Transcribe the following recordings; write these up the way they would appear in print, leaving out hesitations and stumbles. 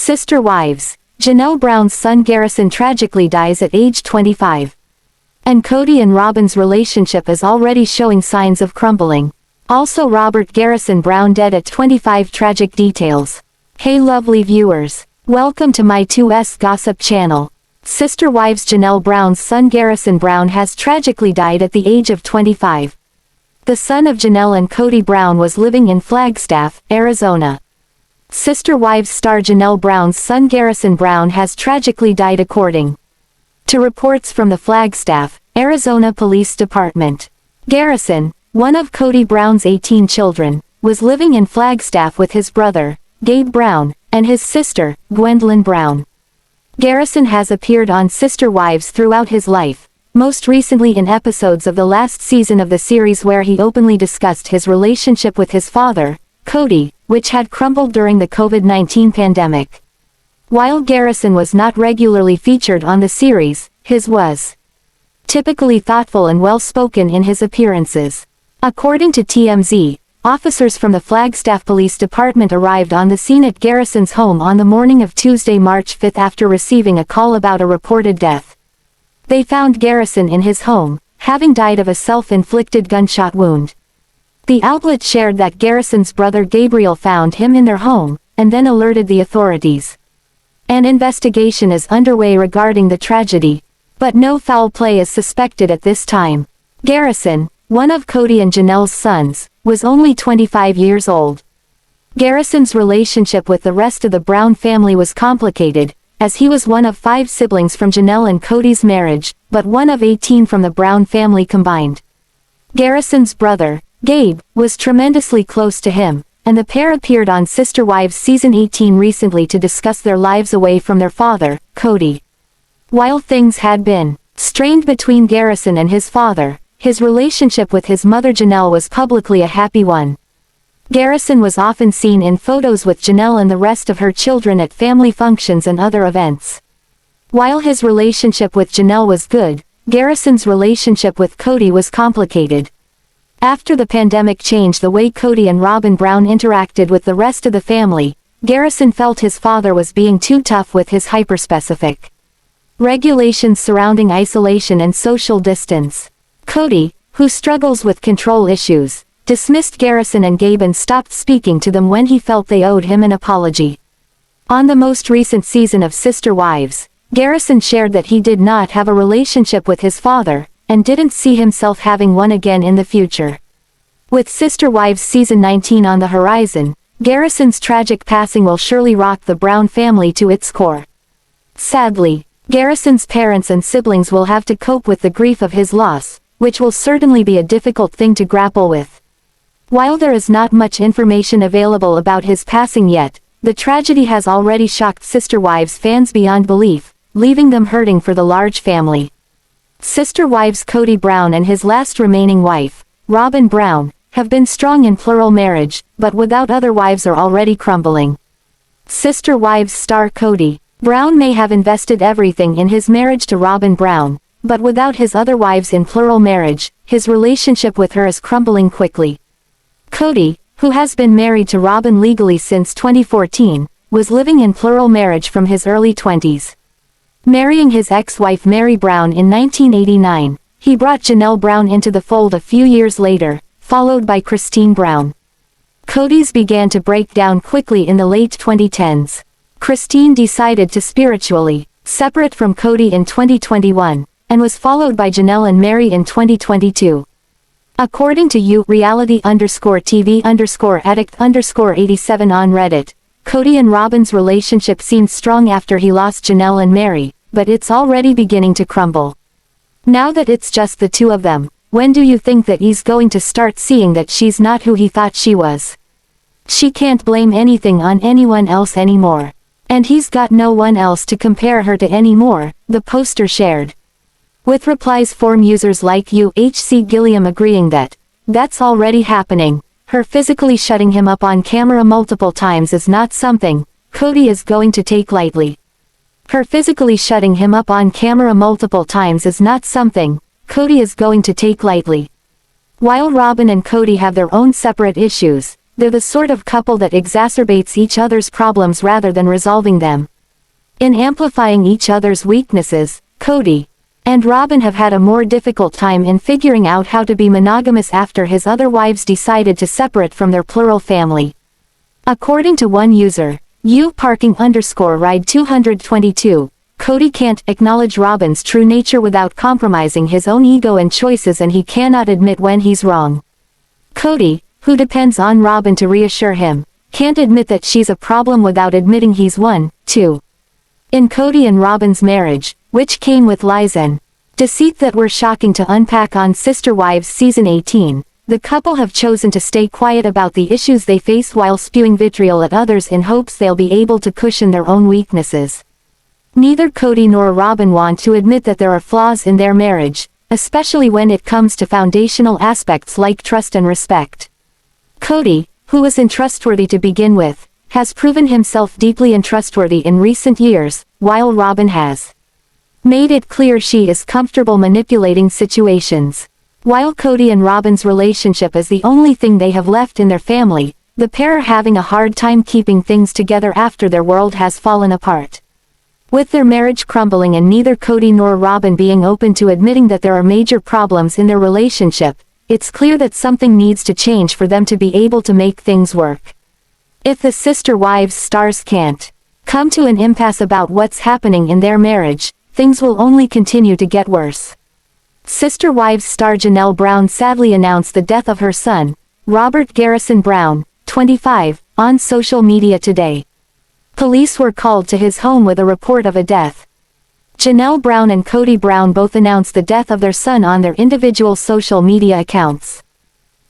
Sister wives. Janelle Brown's son Garrison tragically dies at age 25. And Kody and Robyn's relationship is already showing signs of crumbling. Also Garrison Brown dead at 25. Tragic details. Hey lovely viewers. Welcome to my 2S Gossip channel. Sister wives Janelle Brown's son Garrison Brown has tragically died at the age of 25. The son of Janelle and Kody Brown was living in Flagstaff, Arizona. Sister wives star Janelle Brown's son Garrison Brown has tragically died according to reports from the Flagstaff, Arizona Police Department. Garrison, one of Kody Brown's 18 children, was living in Flagstaff with his brother, Gabe Brown, and his sister, Gwendlyn Brown. Garrison has appeared on Sister Wives throughout his life, most recently in episodes of the last season of the series where he openly discussed his relationship with his father, Kody, which had crumbled during the COVID-19 pandemic. While Garrison was not regularly featured on the series, his was typically thoughtful and well-spoken in his appearances. According to TMZ, officers from the Flagstaff Police Department arrived on the scene at Garrison's home on the morning of Tuesday, March 5 after receiving a call about a reported death. They found Garrison in his home, having died of a self-inflicted gunshot wound. The outlet shared that Garrison's brother Gabriel found him in their home, and then alerted the authorities. An investigation is underway regarding the tragedy, but no foul play is suspected at this time. Garrison, one of Kody and Janelle's sons, was only 25 years old. Garrison's relationship with the rest of the Brown family was complicated, as he was one of 5 siblings from Janelle and Kody's marriage, but one of 18 from the Brown family combined. Garrison's brother, Gabe, was tremendously close to him, and the pair appeared on Sister Wives Season 18 recently to discuss their lives away from their father, Kody. While things had been strained between Garrison and his father, his relationship with his mother Janelle was publicly a happy one. Garrison was often seen in photos with Janelle and the rest of her children at family functions and other events. While his relationship with Janelle was good, Garrison's relationship with Kody was complicated. After the pandemic changed the way Kody and Robyn Brown interacted with the rest of the family, Garrison felt his father was being too tough with his hyperspecific regulations surrounding isolation and social distance. Kody, who struggles with control issues, dismissed Garrison and Gabe and stopped speaking to them when he felt they owed him an apology. On the most recent season of Sister Wives, Garrison shared that he did not have a relationship with his father, and didn't see himself having one again in the future. With Sister Wives Season 19 on the horizon, Garrison's tragic passing will surely rock the Brown family to its core. Sadly, Garrison's parents and siblings will have to cope with the grief of his loss, which will certainly be a difficult thing to grapple with. While there is not much information available about his passing yet, the tragedy has already shocked Sister Wives fans beyond belief, leaving them hurting for the large family. Sister Wives Kody Brown and his last remaining wife, Robyn Brown, have been strong in plural marriage, but without other wives are already crumbling. Sister Wives star Kody Brown may have invested everything in his marriage to Robyn Brown, but without his other wives in plural marriage, his relationship with her is crumbling quickly. Kody, who has been married to Robyn legally since 2014, was living in plural marriage from his early 20s. Marrying his ex-wife Meri Brown in 1989, he brought Janelle Brown into the fold a few years later, followed by Christine Brown. Kody's began to break down quickly in the late 2010s. Christine decided to spiritually separate from Kody in 2021, and was followed by Janelle and Meri in 2022. According to reality_TV_addict_87 on Reddit, Kody and Robyn's relationship seemed strong after he lost Janelle and Meri, but it's already beginning to crumble. Now that it's just the two of them, when do you think that he's going to start seeing that she's not who he thought she was? She can't blame anything on anyone else anymore. And he's got no one else to compare her to anymore, the poster shared. With replies from users like UHC Gilliam agreeing that that's already happening. Her physically shutting him up on camera multiple times is not something Kody is going to take lightly. Her physically shutting him up on camera multiple times is not something Kody is going to take lightly. While Robyn and Kody have their own separate issues, they're the sort of couple that exacerbates each other's problems rather than resolving them. In amplifying each other's weaknesses, Kody and Robyn have had a more difficult time in figuring out how to be monogamous after his other wives decided to separate from their plural family. According to one user, _ride 222, Kody can't acknowledge Robyn's true nature without compromising his own ego and choices, and he cannot admit when he's wrong. Kody, who depends on Robyn to reassure him, can't admit that she's a problem without admitting he's one, too. In Kody and Robyn's marriage, which came with lies and deceit that were shocking to unpack on Sister Wives Season 18, the couple have chosen to stay quiet about the issues they face while spewing vitriol at others in hopes they'll be able to cushion their own weaknesses. Neither Kody nor Robyn want to admit that there are flaws in their marriage, especially when it comes to foundational aspects like trust and respect. Kody, who was untrustworthy to begin with, has proven himself deeply untrustworthy in recent years, while Robyn has made it clear she is comfortable manipulating situations. While Kody and Robyn's relationship is the only thing they have left in their family, the pair are having a hard time keeping things together after their world has fallen apart. With their marriage crumbling and neither Kody nor Robyn being open to admitting that there are major problems in their relationship, it's clear that something needs to change for them to be able to make things work. If the Sister Wives stars can't come to an impasse about what's happening in their marriage, things will only continue to get worse. Sister Wives star Janelle Brown sadly announced the death of her son, Robert Garrison Brown, 25, on social media today. Police were called to his home with a report of a death. Janelle Brown and Kody Brown both announced the death of their son on their individual social media accounts.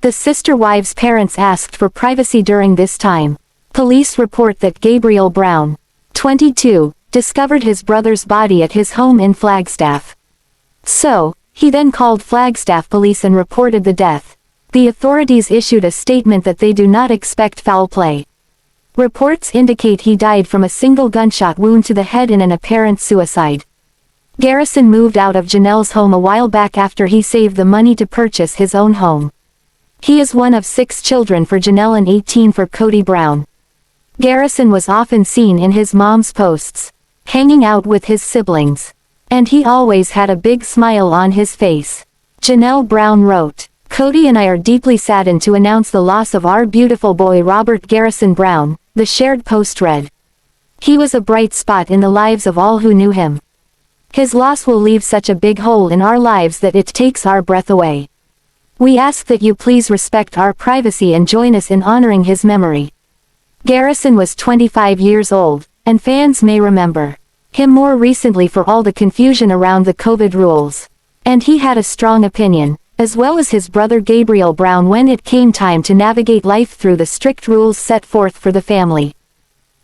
The Sister Wives' parents asked for privacy during this time. Police report that Gabriel Brown, 22, discovered his brother's body at his home in Flagstaff. So, he then called Flagstaff police and reported the death. The authorities issued a statement that they do not expect foul play. Reports indicate he died from a single gunshot wound to the head in an apparent suicide. Garrison moved out of Janelle's home a while back after he saved the money to purchase his own home. He is one of 6 children for Janelle and 18 for Kody Brown. Garrison was often seen in his mom's posts, hanging out with his siblings. And he always had a big smile on his face. Janelle Brown wrote, "Kody and I are deeply saddened to announce the loss of our beautiful boy Robert Garrison Brown," the shared post read. "He was a bright spot in the lives of all who knew him. His loss will leave such a big hole in our lives that it takes our breath away. We ask that you please respect our privacy and join us in honoring his memory." Garrison was 25 years old, and fans may remember him more recently for all the confusion around the COVID rules. And he had a strong opinion, as well as his brother Gabriel Brown, when it came time to navigate life through the strict rules set forth for the family.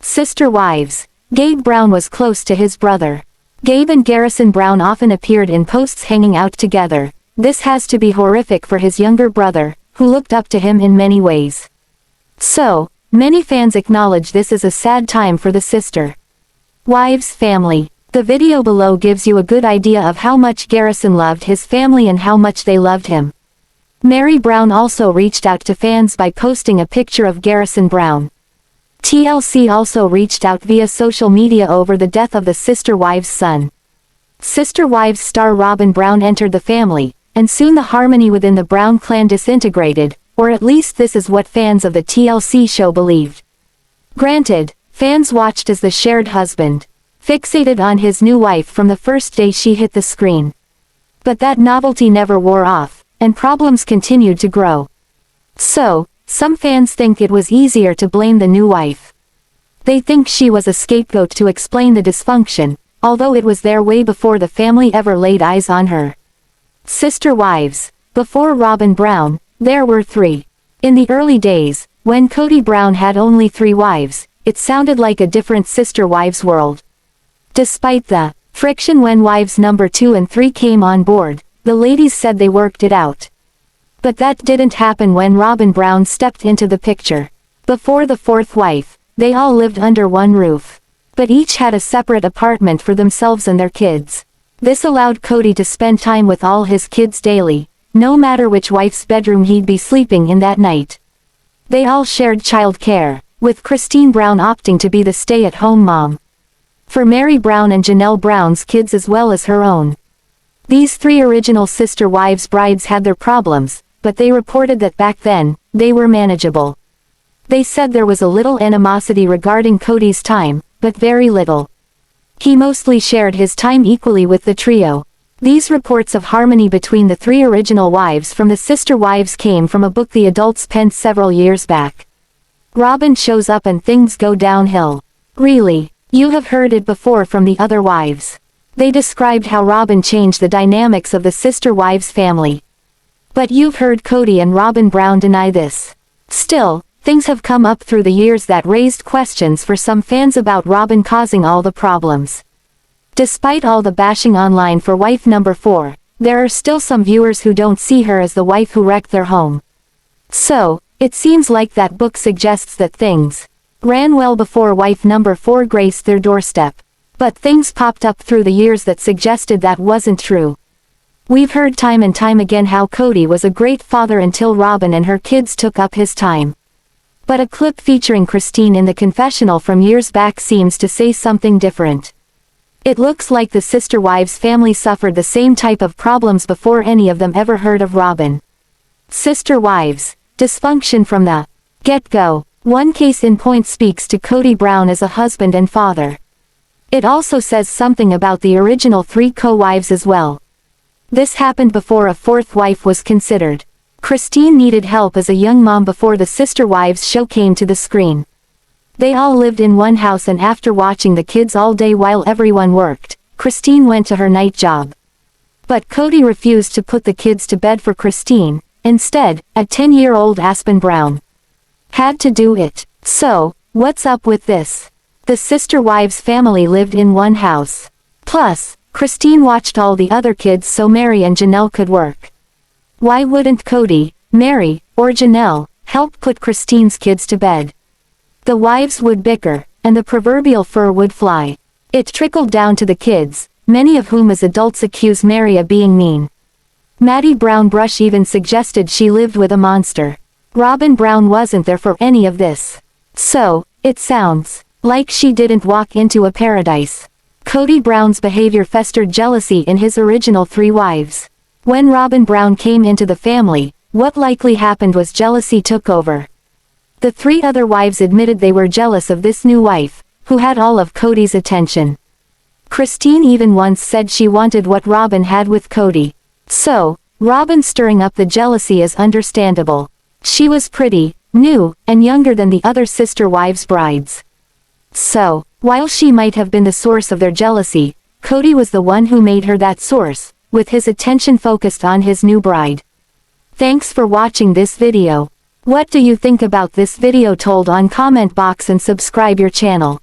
Sister Wives. Gabe Brown was close to his brother. Gabe and Garrison Brown often appeared in posts hanging out together. This has to be horrific for his younger brother, who looked up to him in many ways. So, many fans acknowledge this is a sad time for the Sister Wives family. The video below gives you a good idea of how much Garrison loved his family and how much they loved him. Meri Brown also reached out to fans by posting a picture of Garrison Brown. TLC also reached out via social media over the death of the Sister Wives' son. Sister Wives star Robyn Brown entered the family, and soon the harmony within the Brown clan disintegrated, or at least this is what fans of the TLC show believed. Granted, fans watched as the shared husband fixated on his new wife from the first day she hit the screen. But that novelty never wore off, and problems continued to grow. So, some fans think it was easier to blame the new wife. They think she was a scapegoat to explain the dysfunction, although it was there way before the family ever laid eyes on her. Sister Wives. Before Robyn Brown, there were 3. In the early days, when Kody Brown had only 3 wives, it sounded like a different Sister Wives world. Despite the friction when wives number 2 and 3 came on board, the ladies said they worked it out. But that didn't happen when Robyn Brown stepped into the picture. Before the 4th wife, they all lived under one roof. But each had a separate apartment for themselves and their kids. This allowed Kody to spend time with all his kids daily, no matter which wife's bedroom he'd be sleeping in that night. They all shared child care, with Christine Brown opting to be the stay-at-home mom. For Meri Brown and Janelle Brown's kids as well as her own. These three original sister wives brides had their problems, but they reported that back then, they were manageable. They said there was a little animosity regarding Kody's time, but very little. He mostly shared his time equally with the trio. These reports of harmony between the three original wives from the sister wives came from a book the adults penned several years back. Robyn shows up and things go downhill. Really, you have heard it before from the other wives. They described how Robyn changed the dynamics of the sister wives' family. But you've heard Kody and Robyn Brown deny this. Still, things have come up through the years that raised questions for some fans about Robyn causing all the problems. Despite all the bashing online for wife number 4, there are still some viewers who don't see her as the wife who wrecked their home. So, it seems like that book suggests that things ran well before wife number 4 graced their doorstep. But things popped up through the years that suggested that wasn't true. We've heard time and time again how Kody was a great father until Robyn and her kids took up his time. But a clip featuring Christine in the confessional from years back seems to say something different. It looks like the sister wives' family suffered the same type of problems before any of them ever heard of Robyn. Sister wives, dysfunction from the get-go. One case in point speaks to Kody Brown as a husband and father. It also says something about the original 3 co-wives as well. This happened before a 4th wife was considered. Christine needed help as a young mom before the sister wives show came to the screen. They all lived in one house, and after watching the kids all day while everyone worked, Christine went to her night job. But Kody refused to put the kids to bed for Christine. Instead, a 10-year-old Aspyn Brown had to do it. So, what's up with this? The sister wives' family lived in one house. Plus, Christine watched all the other kids so Meri and Janelle could work. Why wouldn't Kody, Meri, or Janelle help put Christine's kids to bed? The wives would bicker, and the proverbial fur would fly. It trickled down to the kids, many of whom as adults accuse Meri of being mean. Meri Brown Brush even suggested she lived with a monster. Robyn Brown wasn't there for any of this. So, it sounds like she didn't walk into a paradise. Kody Brown's behavior festered jealousy in his original 3 wives. When Robyn Brown came into the family, what likely happened was jealousy took over. The 3 other wives admitted they were jealous of this new wife, who had all of Kody's attention. Christine even once said she wanted what Robyn had with Kody. So, Robyn stirring up the jealousy is understandable. She was pretty, new, and younger than the other sister wives' brides. So, while she might have been the source of their jealousy, Kody was the one who made her that source, with his attention focused on his new bride. Thanks for watching this video. What do you think about this video? Told on comment box and subscribe your channel.